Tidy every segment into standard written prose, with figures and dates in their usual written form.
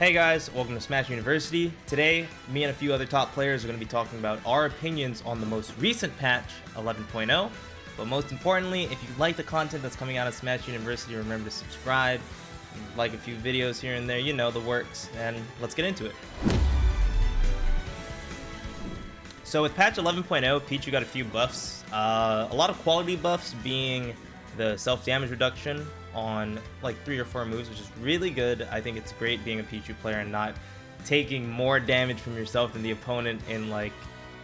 Hey guys, welcome to Smash University. Today, me and a few other top players are going to be talking about our opinions on the most recent patch, 11.0. But most importantly, if you like the content that's coming out of Smash University, remember to subscribe, like a few videos here and there, you know the works, and let's get into it. So with patch 11.0, Pichu got a few buffs. A lot of quality buffs being the self-damage reduction on like 3 or 4 moves, which is really good. I think it's great being a Pichu player and not taking more damage from yourself than the opponent in like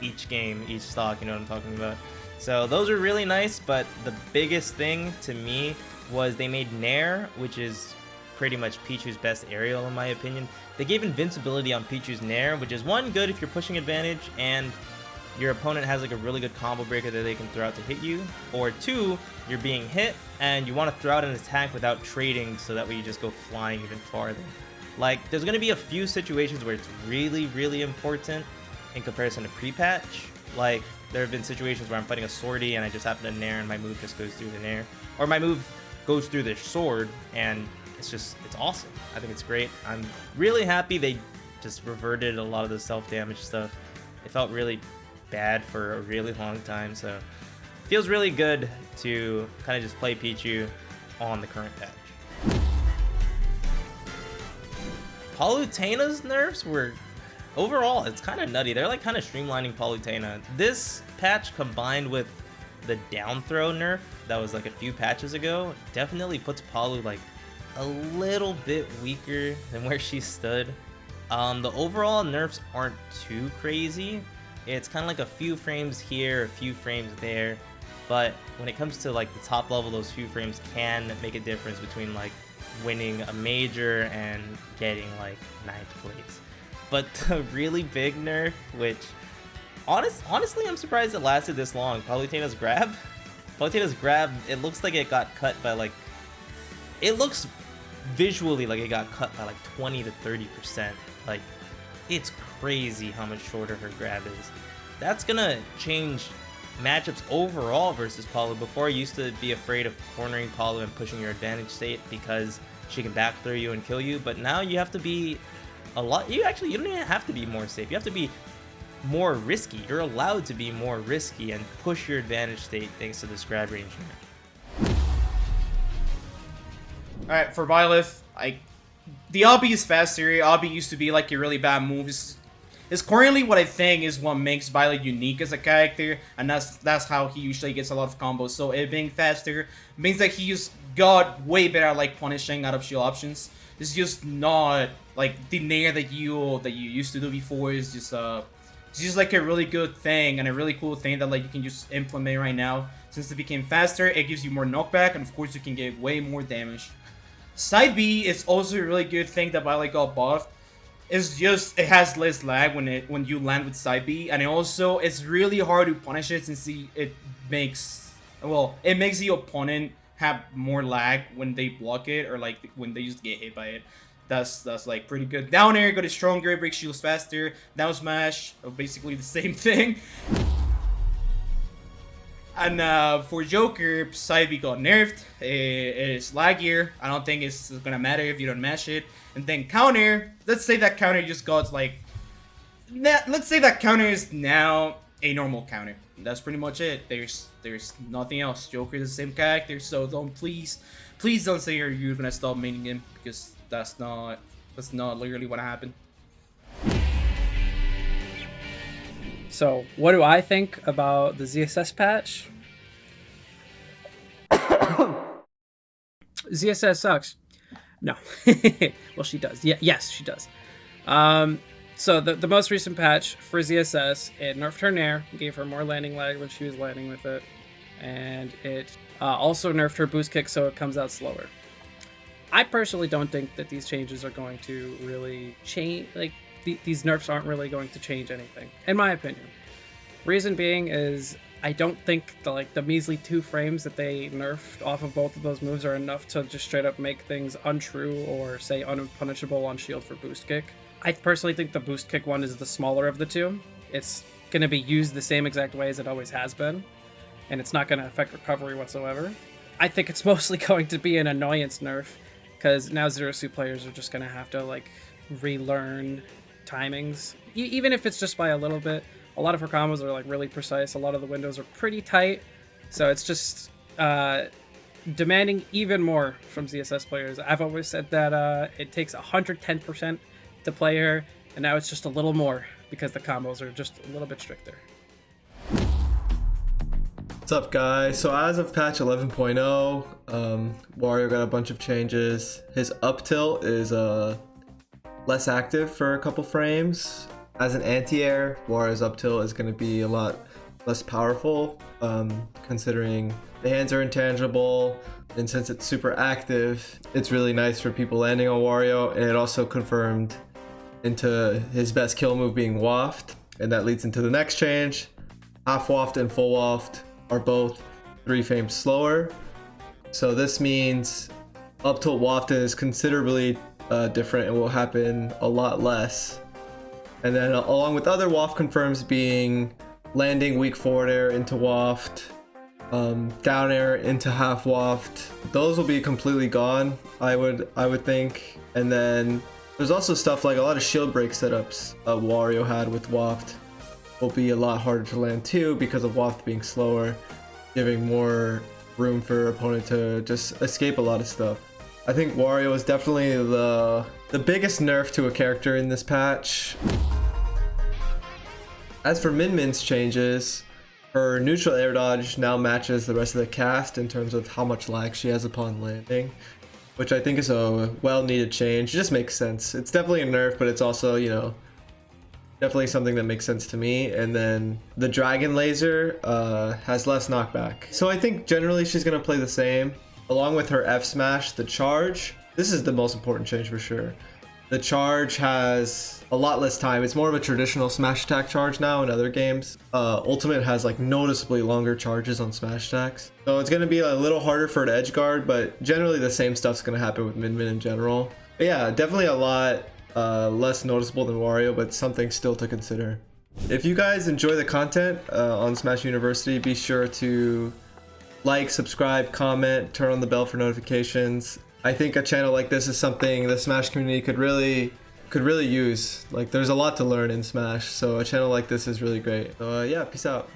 each game, each stock, you know what I'm talking about. So those are really nice, but the biggest thing to me was they made Nair, which is pretty much Pichu's best aerial in my opinion. They gave invincibility on Pichu's Nair, which is one, good if you're pushing advantage and your opponent has like a really good combo breaker that they can throw out to hit you, or 2, you're being hit and you want to throw out an attack without trading so that way you just go flying even farther. Like, there's going to be a few situations where it's really important in comparison to pre-patch. Like, there have been situations where I'm fighting a swordy and I just happen to Nair and my move just goes through the Nair, or my move goes through the sword, and it's awesome. I think it's great. I'm really happy they just reverted a lot of the self-damage stuff. It felt really bad for a really long time, so it feels really good to kind of just play Pichu on the current patch. Palutena's nerfs were overall, it's kind of nutty. They're like kind of streamlining Palutena. This patch combined with the down throw nerf that was like a few patches ago definitely puts Palu like a little bit weaker than where she stood. The overall nerfs aren't too crazy. It's kind of like a few frames here, a few frames there, but when it comes to like the top level, those few frames can make a difference between like winning a major and getting like 9th place. But the really big nerf, which honestly I'm surprised it lasted this long, Palutena's grab, it looks like it got cut by like, it looks visually like it got cut by like 20 to 30%. Like, it's crazy how much shorter her grab is. That's gonna change matchups overall versus Palu. Before, I used to be afraid of cornering Palu and pushing your advantage state because she can back throw you and kill you, but now you have to be a lot, you don't even have to be more safe. You have to be more risky. You're allowed to be more risky and push your advantage state thanks to this grab range. Alright, for Byleth, the R.O.B is faster. R.O.B used to be like a really bad move. It's currently what I think is what makes Byleth unique as a character, and that's how he usually gets a lot of combos. So it being faster means that he just got way better at like punishing out of shield options. It's just not like the Nair that you used to do before. It's just like a really good thing and a really cool thing that like you can just implement right now. Since it became faster, it gives you more knockback, and of course you can get way more damage. Side B is also a really good thing that Byleth got buffed. It's just, it has less lag when you land with side B, and it's really hard to punish it since it makes the opponent have more lag when they block it, or like when they just get hit by it. That's like pretty good. Down air got it stronger, breaks shields faster. Down smash, basically the same thing. And for Joker, side B got nerfed. It's laggier. I don't think it's gonna matter if you don't mash it. And then counter, let's say that counter just got like, let's say that counter is now a normal counter. That's pretty much it. There's nothing else. Joker is the same character, so please don't say you're gonna stop maining him, because that's not literally what happened. So, what do I think about the ZSS patch? ZSS sucks. No. Well, she does. Yes, she does. So, the most recent patch for ZSS, it nerfed her Nair, gave her more landing lag when she was landing with it, and it also nerfed her boost kick so it comes out slower. I personally don't think that these changes are going to really change, like, these nerfs aren't really going to change anything, in my opinion. Reason being is I don't think the measly 2 frames that they nerfed off of both of those moves are enough to just straight up make things untrue or say unpunishable on shield for boost kick. I personally think the boost kick one is the smaller of the two. It's going to be used the same exact way as it always has been, and it's not going to affect recovery whatsoever. I think it's mostly going to be an annoyance nerf, because now Zero Suit players are just going to have to relearn timings, even if it's just by a little bit. A lot of her combos are like really precise. A lot of the windows are pretty tight, so it's just demanding even more from ZSS players. I've always said that it takes 110% to play her, and now it's just a little more because the combos are just a little bit stricter. What's up, guys? So as of patch 11.0, Wario got a bunch of changes. His up tilt is less active for a couple frames. As an anti-air, Wario's up tilt is going to be a lot less powerful, considering the hands are intangible, and since it's super active, it's really nice for people landing on Wario, and it also confirmed into his best kill move being waft, and that leads into the next change. Half waft and full waft are both 3 frames slower, so this means up tilt waft is considerably different and will happen a lot less. And then along with other waft confirms being landing weak forward air into waft, down air into half waft, those will be completely gone, I would think. And then there's also stuff like a lot of shield break setups Wario had with waft will be a lot harder to land too because of waft being slower, giving more room for opponent to just escape a lot of stuff. I think Wario is definitely the biggest nerf to a character in this patch. As for Min Min's changes, her neutral air dodge now matches the rest of the cast in terms of how much lag she has upon landing, which I think is a well-needed change. It just makes sense. It's definitely a nerf, but it's also, you know, definitely something that makes sense to me. And then the dragon laser has less knockback. So I think generally she's going to play the same. Along with her F smash, the charge, this is the most important change for sure. The charge has a lot less time. It's more of a traditional smash attack charge now in other games. Ultimate has like noticeably longer charges on smash attacks. So it's going to be a little harder for an edge guard, but generally the same stuff's going to happen with Min Min in general. But yeah, definitely a lot less noticeable than Wario, but something still to consider. If you guys enjoy the content on Smash University, be sure to like, subscribe, comment, turn on the bell for notifications. I think a channel like this is something the Smash community could really use. Like, there's a lot to learn in Smash, so a channel like this is really great. So yeah, peace out.